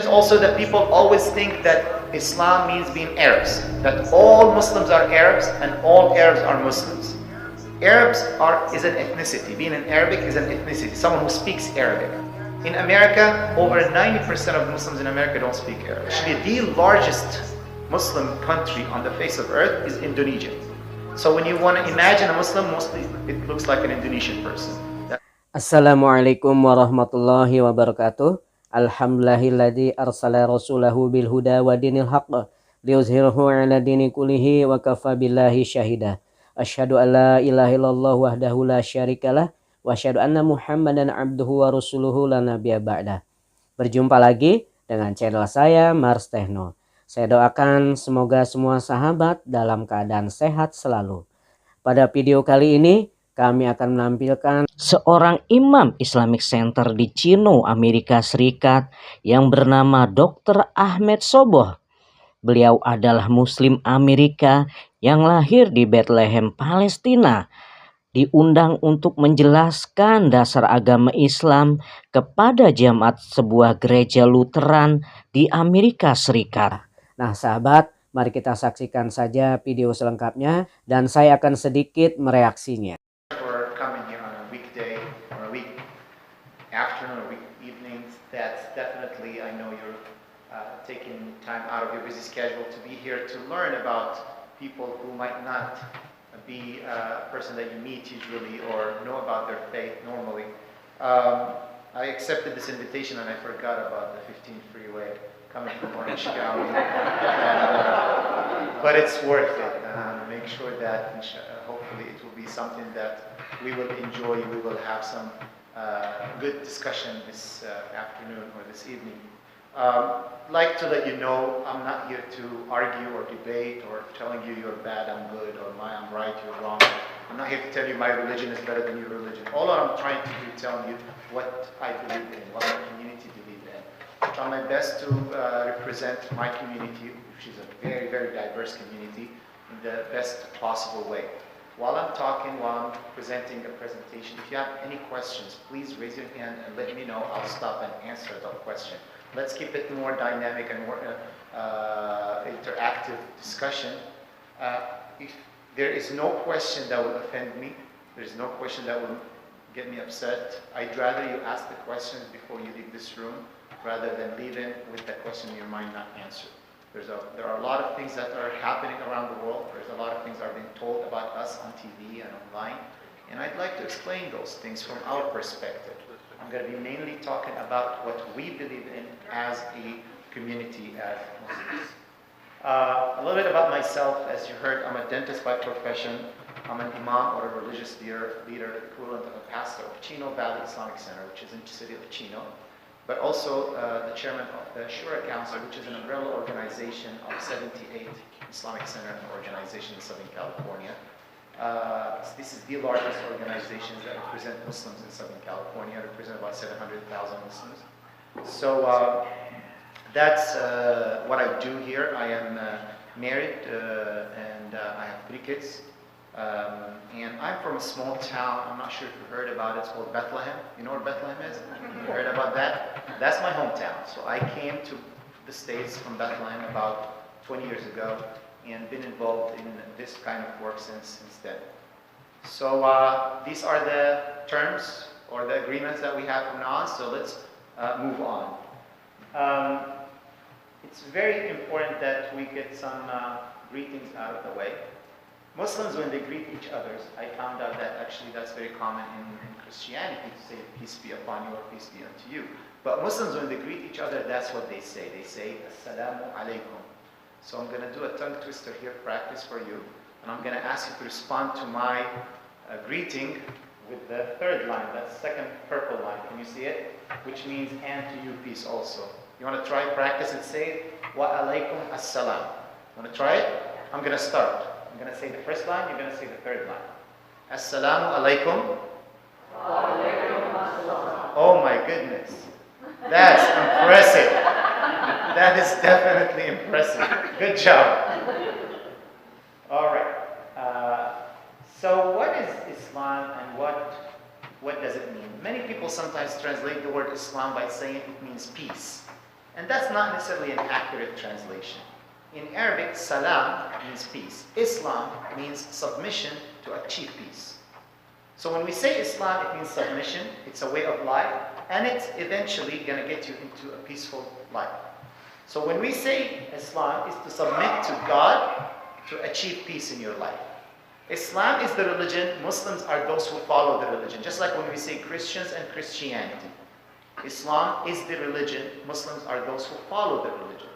Also, that people always think that Islam means being Arabs, that all Muslims are Arabs and all Arabs are Muslims. Arabs is an ethnicity. Being an Arabic is an ethnicity, someone who speaks Arabic. In America, over 90% of Muslims in America don't speak Arabic. Actually, the largest Muslim country on the face of earth is Indonesia. So when you want to imagine a Muslim, mostly it looks like an Indonesian person. Assalamualaikum warahmatullahi wabarakatuh. Alhamdulillahilladzi arsala rasulahu bil huda wa dinil haqq liyuzhirahu 'ala dini kullihi wa kafa billahi syahida. Asyhadu an la ilaha illallah wahdahu la syarikalah wa asyhadu anna Muhammadan abduhu wa rasuluhu la nabiyya ba'da. Berjumpa lagi dengan channel saya Mars Techno. Saya doakan semoga semua sahabat dalam keadaan sehat selalu. Pada video kali ini kami akan menampilkan seorang imam Islamic Center di Chino, Amerika Serikat yang bernama Dr. Ahmed Soboh. Beliau adalah Muslim Amerika yang lahir di Bethlehem, Palestina. Diundang untuk menjelaskan dasar agama Islam kepada jemaat sebuah gereja Lutheran di Amerika Serikat. Nah sahabat, mari kita saksikan saja video selengkapnya dan saya akan sedikit mereaksinya. Or coming here on a weekday or a week afternoon or week evenings, that's definitely, I know you're taking time out of your busy schedule to be here to learn about people who might not be a person that you meet usually or know about their faith normally. I accepted this invitation and I forgot about the 15 freeway coming from Orange County. But it's worth it. Make sure that hopefully it will be something that we will enjoy. We will have some good discussion this afternoon or this evening. Like to let you know, I'm not here to argue or debate or telling you you're bad, I'm good, or I'm right, you're wrong. I'm not here to tell you my religion is better than your religion. All I'm trying to do is tell you what I believe in, what my community believes in. I try my best to represent my community, which is a very, very diverse community, in the best possible way. While I'm talking, while I'm presenting a presentation, if you have any questions, please raise your hand and let me know. I'll stop and answer the question. Let's keep it more dynamic and more interactive discussion. If there is no question that will offend me, there's no question that will get me upset, I'd rather you ask the questions before you leave this room rather than leave in with the question in your mind not answered. There are a lot of things that are happening around the world. There's a lot of things that are being told about us on TV and online. And I'd like to explain those things from our perspective. I'm going to be mainly talking about what we believe in as a community, as Muslims. A little bit about myself. As you heard, I'm a dentist by profession. I'm an imam or a religious leader, equivalent of a pastor of Chino Valley Islamic Center, which is in the city of Chino. But also the chairman of the Shura Council, which is an umbrella organization of 78 Islamic Center and organizations in Southern California. This is the largest organization that represent Muslims in Southern California, represent about 700,000 Muslims. So that's what I do here. I am married and I have 3 kids. And I'm from a small town, I'm not sure if you heard about it, it's called Bethlehem. You know where Bethlehem is? You heard about that? That's my hometown. So I came to the States from Bethlehem about 20 years ago and been involved in this kind of work since then. So these are the terms or the agreements that we have from now on, so let's move on. It's very important that we get some greetings out of the way. Muslims, when they greet each other, I found out that actually that's very common in Christianity to say peace be upon you or peace be unto you. But Muslims, when they greet each other, that's what they say. They say, Assalamu alaikum. So I'm going to do a tongue twister here, practice for you. And I'm going to ask you to respond to my greeting with the 3rd line, that second purple line. Can you see it? Which means, and to you peace also. You want to try, practice and say, wa alaikum assalam. Want to try it? I'm going to start. I'm going to say the first line, you're going to say the 3rd line. Assalamu alaikum. Oh my goodness. That's impressive. That is definitely impressive. Good job. All right. So what is Islam and what does it mean? Many people sometimes translate the word Islam by saying it means peace. And that's not necessarily an accurate translation. In Arabic, salam means peace. Islam means submission to achieve peace. So when we say Islam, it means submission, it's a way of life, and it's eventually going to get you into a peaceful life. So when we say Islam is to submit to God to achieve peace in your life. Islam is the religion, Muslims are those who follow the religion. Just like when we say Christians and Christianity. Islam is the religion, Muslims are those who follow the religion.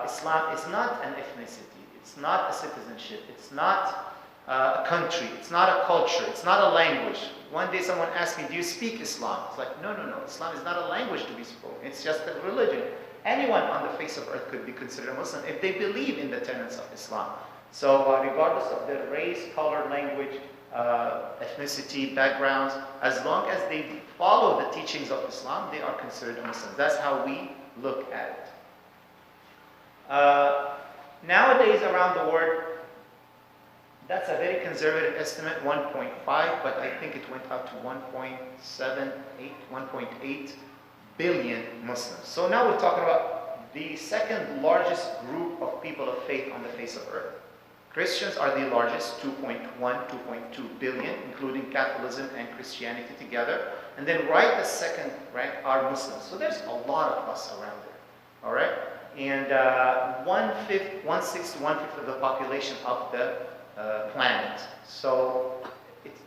Islam is not an ethnicity, it's not a citizenship, it's not a country, it's not a culture, it's not a language. One day someone asked me, do you speak Islam? It's like, no, Islam is not a language to be spoken, it's just a religion. Anyone on the face of earth could be considered a Muslim if they believe in the tenets of Islam. So regardless of their race, color, language, ethnicity, backgrounds, as long as they follow the teachings of Islam, they are considered a Muslim. That's how we look at it. Nowadays around the world, that's a very conservative estimate, 1.5, but I think it went up to 1.8 billion Muslims. So now we're talking about the second largest group of people of faith on the face of earth. Christians are the largest, 2.2 billion, including Catholicism and Christianity together. And then right the second rank are Muslims. So there's a lot of us around there, all right? And 1/6 to 1/5 of the population of the planet. So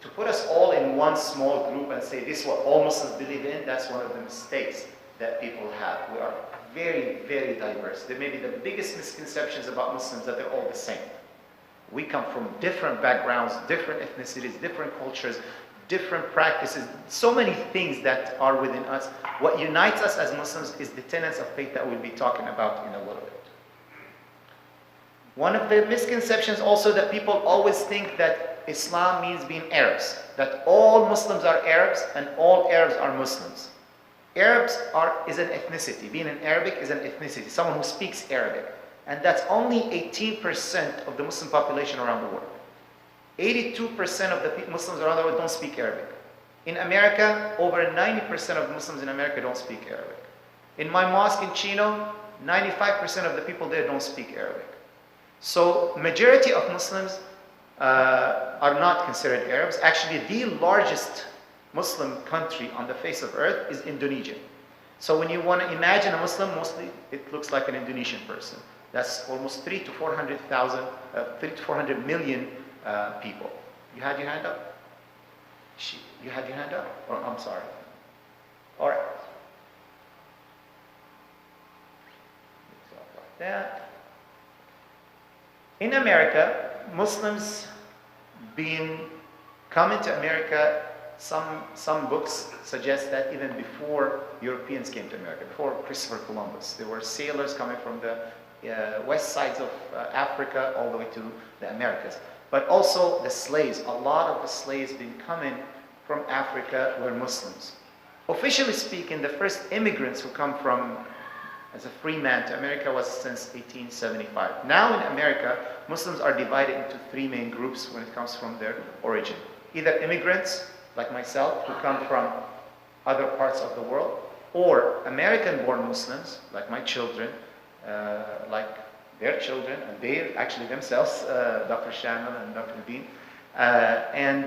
to put us all in one small group and say this is what all Muslims believe in, that's one of the mistakes that people have. We are very, very diverse. There may be the biggest misconceptions about Muslims that they're all the same. We come from different backgrounds, different ethnicities, different cultures, different practices, so many things that are within us. What unites us as Muslims is the tenets of faith that we'll be talking about in a little bit. One of the misconceptions also that people always think that Islam means being Arabs, that all Muslims are Arabs and all Arabs are Muslims. Arabs is an ethnicity. Being an Arabic is an ethnicity, someone who speaks Arabic. And that's only 18% of the Muslim population around the world. 82% of the Muslims around the world don't speak Arabic. In America, over 90% of Muslims in America don't speak Arabic. In my mosque in Chino, 95% of the people there don't speak Arabic. So majority of Muslims are not considered Arabs. Actually, the largest Muslim country on the face of earth is Indonesia. So when you want to imagine a Muslim, mostly it looks like an Indonesian person. That's almost 300 to 400 million people. You had your hand up? You had your hand up? Or I'm sorry. All right. Like that. In America, Muslims coming to America, some books suggest that even before Europeans came to America, before Christopher Columbus, there were sailors coming from the west sides of Africa all the way to the Americas. But also the slaves, a lot of the slaves being coming from Africa were Muslims. Officially speaking, the first immigrants who come from as a free man to America was since 1875. Now in America, Muslims are divided into three main groups when it comes from their origin. Either immigrants, like myself, who come from other parts of the world, or American-born Muslims, like my children, like their children, and they actually themselves, Dr. Shamil and Dr. Nabeen. And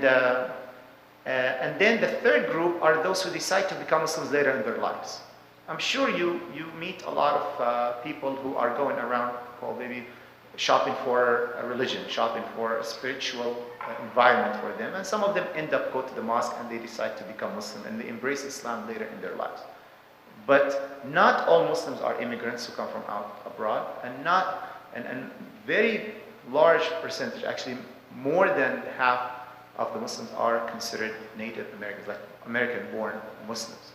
then the third group are those who decide to become Muslims later in their lives. I'm sure you meet a lot of people who are going around, maybe shopping for a religion, shopping for a spiritual environment for them, and some of them end up go to the mosque and they decide to become Muslim and they embrace Islam later in their lives. But not all Muslims are immigrants who come from abroad, and very large percentage, actually more than half of the Muslims are considered Native Americans, like American-born Muslims.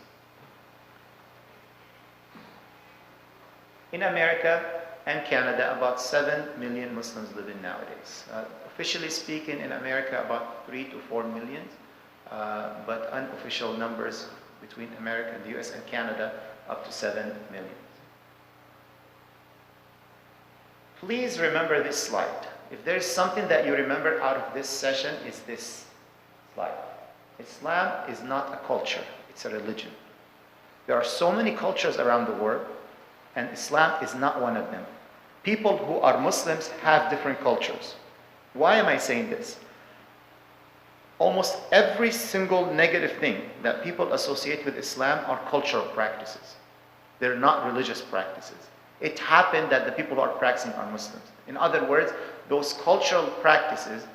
In America and Canada, about 7 million Muslims live in nowadays. Officially speaking, in America, about 3 to 4 million, but unofficial numbers between America and the US and Canada, up to 7 million. Please remember this slide. If there is something that you remember out of this session, it's this slide. Islam is not a culture, it's a religion. There are so many cultures around the world, and Islam is not one of them. People who are Muslims have different cultures. Why am I saying this? Almost every single negative thing that people associate with Islam are cultural practices. They're not religious practices. It happened that the people who are practicing are Muslims. In other words, those cultural practices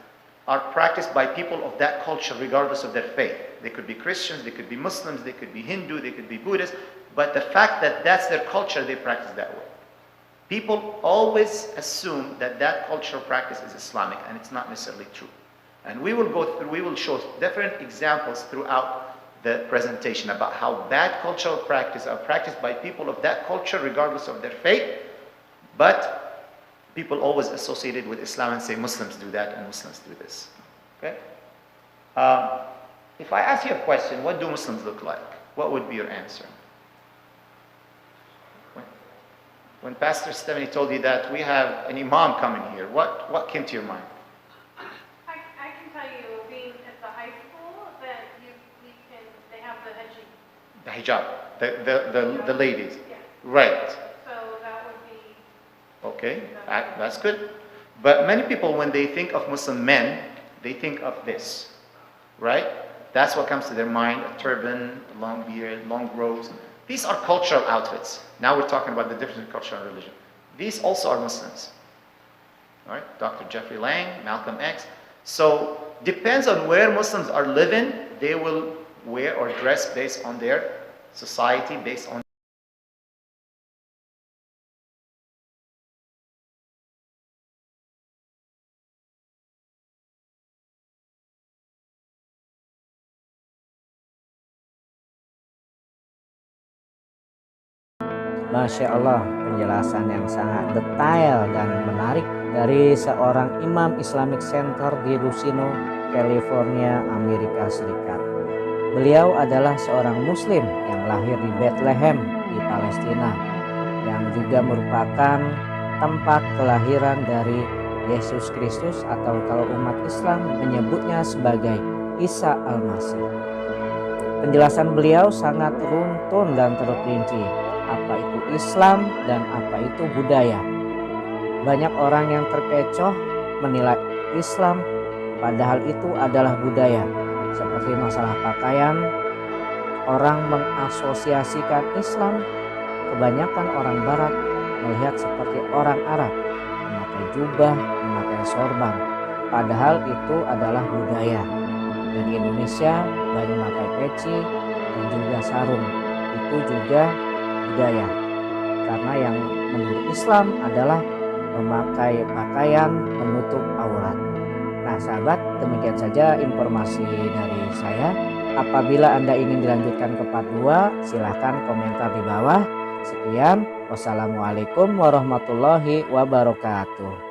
are practiced by people of that culture regardless of their faith. They could be Christians, they could be Muslims, they could be Hindu, they could be Buddhist, but the fact that that's their culture, they practice that way. People always assume that that cultural practice is Islamic, and it's not necessarily true. And we will show different examples throughout the presentation about how bad cultural practices are practiced by people of that culture regardless of their faith, but people always associate it with Islam and say Muslims do that and Muslims do this. Okay? If I ask you a question, what do Muslims look like? What would be your answer? When Pastor Stephanie told you that we have an imam coming here, what came to your mind? I can tell you, being at the high school, that they have the hijab. The hijab, the ladies. Yeah. Right. So that would be... Okay, that's good. But many people, when they think of Muslim men, they think of this, right? That's what comes to their mind: a turban, a long beard, long robes. These are cultural outfits. Now we're talking about the difference in culture and religion. These also are Muslims. All right, Dr. Jeffrey Lang, Malcolm X. So depends on where Muslims are living, they will wear or dress based on their society, based on Masya Allah, penjelasan yang sangat detail dan menarik dari seorang imam Islamic Center di Lucino, California, Amerika Serikat. Beliau adalah seorang Muslim yang lahir di Bethlehem di Palestina, yang juga merupakan tempat kelahiran dari Yesus Kristus, atau kalau umat Islam menyebutnya sebagai Isa Al-Masih. Penjelasan beliau sangat runtun dan terperinci. Apa itu Islam dan apa itu budaya. Banyak orang yang terkecoh menilai Islam padahal itu adalah budaya. Seperti masalah pakaian, orang mengasosiasikan Islam. Kebanyakan orang barat melihat seperti orang Arab, memakai jubah, memakai sorban, padahal itu adalah budaya. Dan di Indonesia banyak memakai peci dan juga sarung, itu juga budaya. Karena yang menurut Islam adalah memakai pakaian penutup aurat. Nah sahabat, demikian saja informasi dari saya. Apabila Anda ingin dilanjutkan ke part 2, silahkan komentar di bawah. Sekian, wassalamualaikum warahmatullahi wabarakatuh.